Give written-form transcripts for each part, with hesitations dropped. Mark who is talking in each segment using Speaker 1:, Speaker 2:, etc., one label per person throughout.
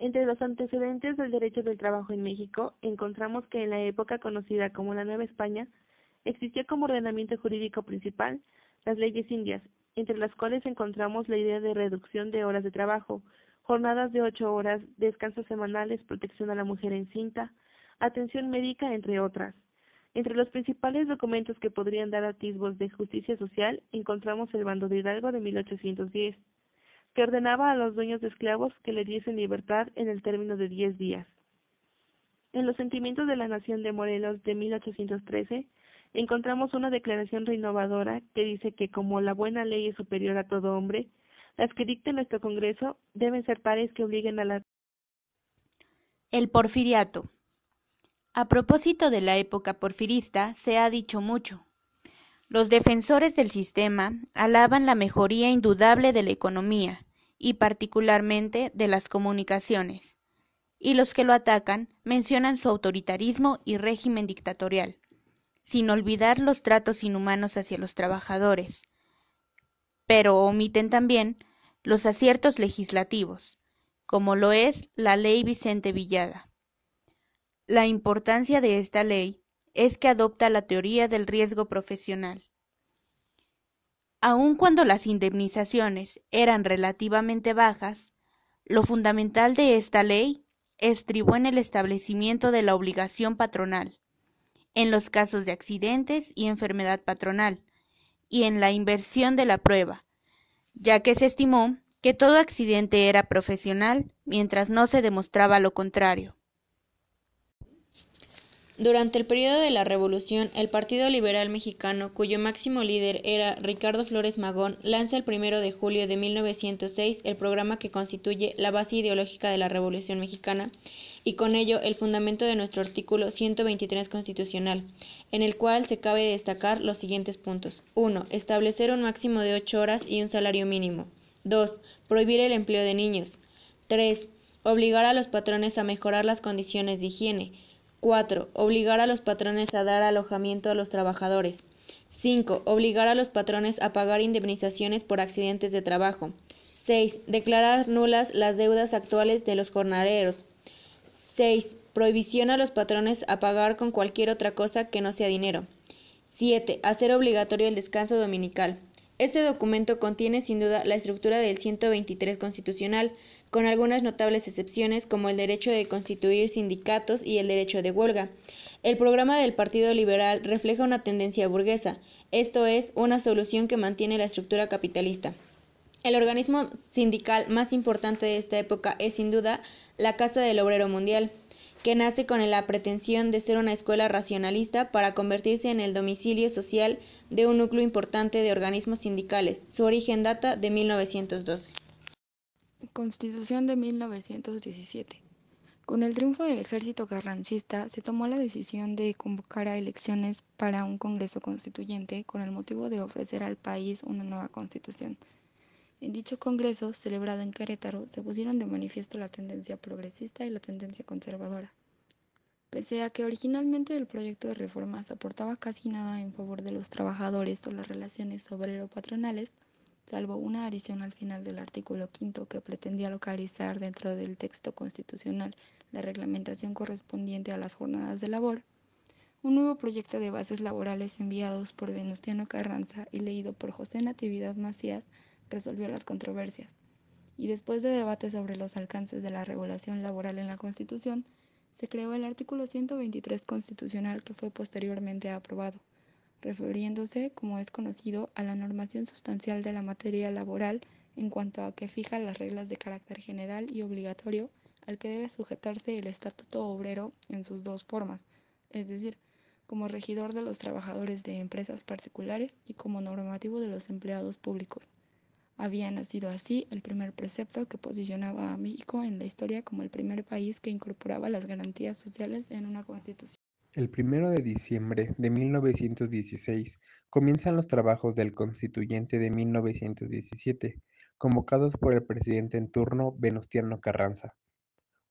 Speaker 1: Entre los antecedentes del derecho del trabajo en México, encontramos que en la época conocida como la Nueva España, existió como ordenamiento jurídico principal las leyes indias, entre las cuales encontramos la idea de reducción de horas de trabajo, jornadas de 8 horas, descansos semanales, protección a la mujer encinta, atención médica, entre otras. Entre los principales documentos que podrían dar atisbos de justicia social, encontramos el Bando de Hidalgo de 1810, que ordenaba a los dueños de esclavos que le diesen libertad en el término de 10 días. En los sentimientos de la Nación de Morelos de 1813, encontramos una declaración renovadora que dice que como la buena ley es superior a todo hombre, las que dicte nuestro Congreso deben ser tales que obliguen a la...
Speaker 2: El porfiriato. A propósito de la época porfirista, se ha dicho mucho. Los defensores del sistema alaban la mejoría indudable de la economía y particularmente de las comunicaciones, y los que lo atacan mencionan su autoritarismo y régimen dictatorial, sin olvidar los tratos inhumanos hacia los trabajadores, pero omiten también los aciertos legislativos, como lo es la Ley Vicente Villada. La importancia de esta ley es que adopta la teoría del riesgo profesional. Aun cuando las indemnizaciones eran relativamente bajas, lo fundamental de esta ley estribó en el establecimiento de la obligación patronal, en los casos de accidentes y enfermedad patronal, y en la inversión de la prueba, ya que se estimó que todo accidente era profesional mientras no se demostraba lo contrario.
Speaker 3: Durante el periodo de la Revolución, el Partido Liberal Mexicano, cuyo máximo líder era Ricardo Flores Magón, lanza el 1 de julio de 1906 el programa que constituye la base ideológica de la Revolución Mexicana y con ello el fundamento de nuestro artículo 123 constitucional, en el cual se cabe destacar los siguientes puntos. 1. Establecer un máximo de 8 horas y un salario mínimo. 2. Prohibir el empleo de niños. 3. Obligar a los patrones a mejorar las condiciones de higiene. 4. Obligar a los patrones a dar alojamiento a los trabajadores. 5. Obligar a los patrones a pagar indemnizaciones por accidentes de trabajo. 6. Declarar nulas las deudas actuales de los jornaleros. 6. Prohibición a los patrones a pagar con cualquier otra cosa que no sea dinero. 7. Hacer obligatorio el descanso dominical. Este documento contiene sin duda la estructura del 123 constitucional, con algunas notables excepciones como el derecho de constituir sindicatos y el derecho de huelga. El programa del Partido Liberal refleja una tendencia burguesa, esto es, una solución que mantiene la estructura capitalista. El organismo sindical más importante de esta época es sin duda la Casa del Obrero Mundial, que nace con la pretensión de ser una escuela racionalista para convertirse en el domicilio social de un núcleo importante de organismos sindicales. Su origen data de 1912.
Speaker 4: Constitución de 1917. Con el triunfo del ejército carrancista, se tomó la decisión de convocar a elecciones para un Congreso Constituyente con el motivo de ofrecer al país una nueva constitución. En dicho Congreso, celebrado en Querétaro, se pusieron de manifiesto la tendencia progresista y la tendencia conservadora. Pese a que originalmente el proyecto de reformas aportaba casi nada en favor de los trabajadores o las relaciones obrero-patronales, salvo una adición al final del artículo quinto que pretendía localizar dentro del texto constitucional la reglamentación correspondiente a las jornadas de labor, un nuevo proyecto de bases laborales enviados por Venustiano Carranza y leído por José Natividad Macías resolvió las controversias, y después de debate sobre los alcances de la regulación laboral en la Constitución, se creó el artículo 123 constitucional que fue posteriormente aprobado, refiriéndose, como es conocido, a la normación sustancial de la materia laboral en cuanto a que fija las reglas de carácter general y obligatorio al que debe sujetarse el estatuto obrero en sus dos formas, es decir, como regidor de los trabajadores de empresas particulares y como normativo de los empleados públicos. Había nacido así el primer precepto que posicionaba a México en la historia como el primer país que incorporaba las garantías sociales en una constitución.
Speaker 5: El 1 de diciembre de 1916 comienzan los trabajos del Constituyente de 1917, convocados por el presidente en turno Venustiano Carranza.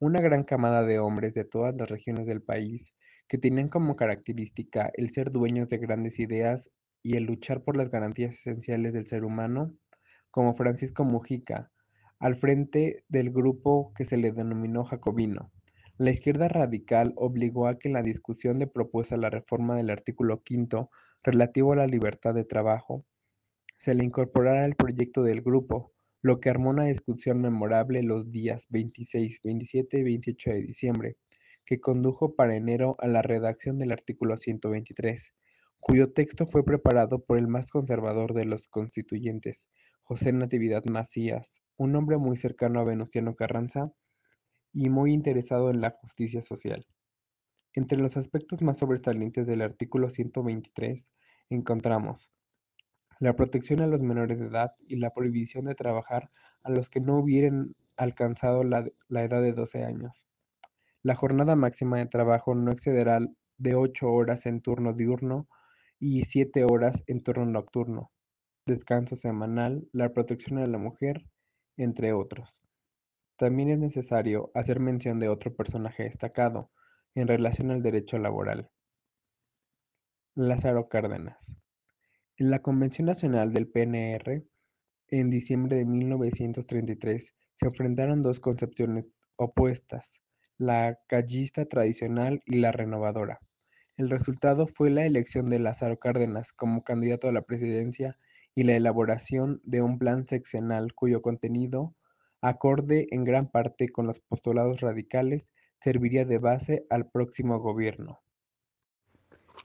Speaker 5: Una gran camada de hombres de todas las regiones del país que tenían como característica el ser dueños de grandes ideas y el luchar por las garantías esenciales del ser humano, como Francisco Mujica, al frente del grupo que se le denominó jacobino. La izquierda radical obligó a que en la discusión de propuesta la reforma del artículo 5 relativo a la libertad de trabajo se le incorporara al proyecto del grupo, lo que armó una discusión memorable los días 26, 27 y 28 de diciembre, que condujo para enero a la redacción del artículo 123, cuyo texto fue preparado por el más conservador de los constituyentes, José Natividad Macías, un hombre muy cercano a Venustiano Carranza y muy interesado en la justicia social. Entre los aspectos más sobresalientes del artículo 123 encontramos la protección a los menores de edad y la prohibición de trabajar a los que no hubieran alcanzado la edad de 12 años. La jornada máxima de trabajo no excederá de 8 horas en turno diurno y 7 horas en turno nocturno. Descanso semanal, la protección a la mujer, entre otros. También es necesario hacer mención de otro personaje destacado en relación al derecho laboral, Lázaro Cárdenas. En la Convención Nacional del PNR, en diciembre de 1933, se enfrentaron dos concepciones opuestas, la callista tradicional y la renovadora. El resultado fue la elección de Lázaro Cárdenas como candidato a la presidencia y la elaboración de un plan sexenal cuyo contenido, acorde en gran parte con los postulados radicales, serviría de base al próximo gobierno.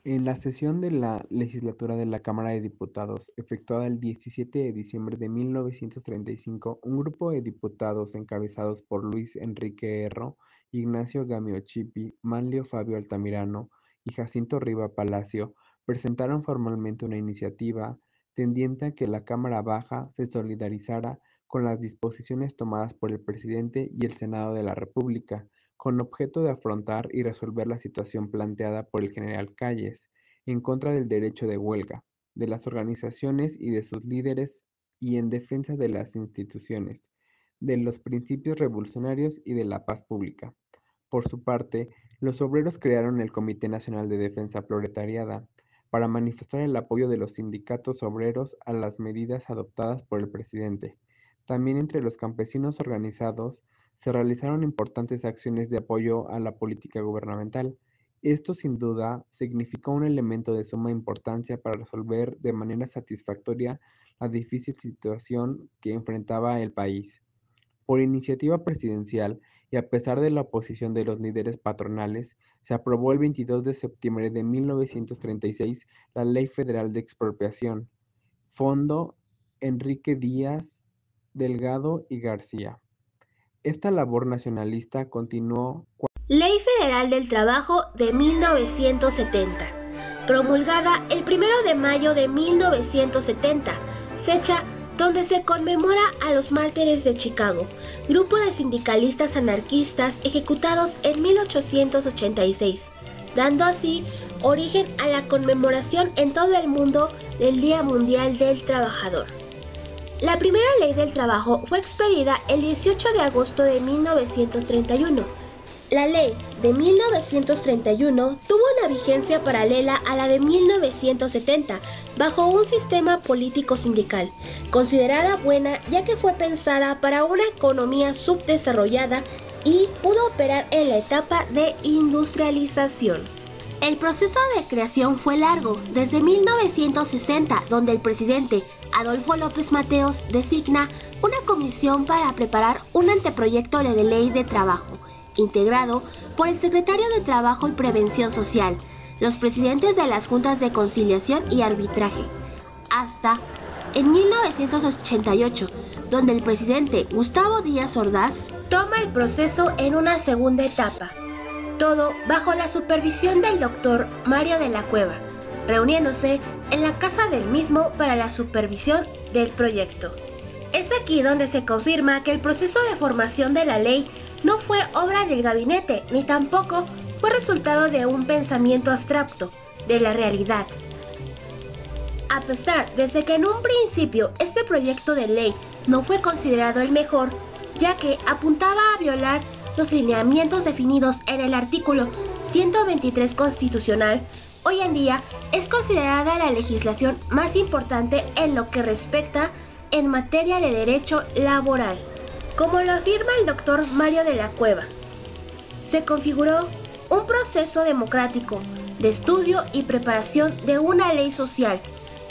Speaker 5: En la sesión de la legislatura de la Cámara de Diputados, efectuada el 17 de diciembre de 1935, un grupo de diputados encabezados por Luis Enrique Erro, Ignacio Gamio Chippi, Manlio Fabio Altamirano y Jacinto Riva Palacio presentaron formalmente una iniciativa tendiente a que la Cámara Baja se solidarizara con las disposiciones tomadas por el presidente y el Senado de la República, con objeto de afrontar y resolver la situación planteada por el general Calles, en contra del derecho de huelga, de las organizaciones y de sus líderes y en defensa de las instituciones, de los principios revolucionarios y de la paz pública. Por su parte, los obreros crearon el Comité Nacional de Defensa Proletariada para manifestar el apoyo de los sindicatos obreros a las medidas adoptadas por el presidente. También entre los campesinos organizados se realizaron importantes acciones de apoyo a la política gubernamental. Esto sin duda significó un elemento de suma importancia para resolver de manera satisfactoria la difícil situación que enfrentaba el país. Por iniciativa presidencial y a pesar de la oposición de los líderes patronales, se aprobó el 22 de septiembre de 1936 la Ley Federal de Expropiación, Fondo Enrique Díaz Delgado y García. Esta labor nacionalista continuó
Speaker 6: Ley Federal del Trabajo de 1970, promulgada el 1 de mayo de 1970, fecha donde se conmemora a los mártires de Chicago, grupo de sindicalistas anarquistas ejecutados en 1886, dando así origen a la conmemoración en todo el mundo del Día Mundial del Trabajador. La primera ley del trabajo fue expedida el 18 de agosto de 1931. La ley de 1931 tuvo una vigencia paralela a la de 1970 bajo un sistema político sindical, considerada buena ya que fue pensada para una economía subdesarrollada y pudo operar en la etapa de industrialización. El proceso de creación fue largo, desde 1960, donde el presidente Adolfo López Mateos designa una comisión para preparar un anteproyecto de ley de trabajo, integrado por el secretario de Trabajo y Prevención Social, los presidentes de las juntas de conciliación y arbitraje, hasta en 1988, donde el presidente Gustavo Díaz Ordaz toma el proceso en una segunda etapa, todo bajo la supervisión del doctor Mario de la Cueva, reuniéndose en la casa del mismo para la supervisión del proyecto. Es aquí donde se confirma que el proceso de formación de la ley no fue obra del gabinete, ni tampoco fue resultado de un pensamiento abstracto de la realidad. A pesar de que en un principio este proyecto de ley no fue considerado el mejor, ya que apuntaba a violar los lineamientos definidos en el artículo 123 constitucional, hoy en día es considerada la legislación más importante en lo que respecta en materia de derecho laboral. Como lo afirma el doctor Mario de la Cueva, se configuró un proceso democrático de estudio y preparación de una ley social,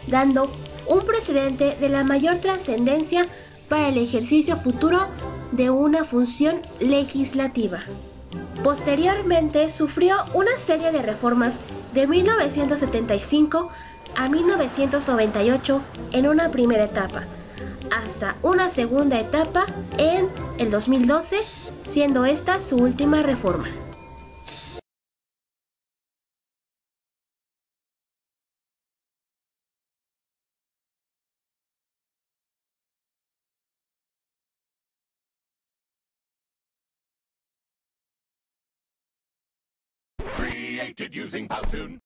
Speaker 6: dando un precedente de la mayor trascendencia para el ejercicio futuro de una función legislativa. Posteriormente sufrió una serie de reformas de 1975 a 1998 en una primera etapa, hasta una segunda etapa en el 2012, siendo esta su última reforma.
Speaker 7: Created using Powtoon.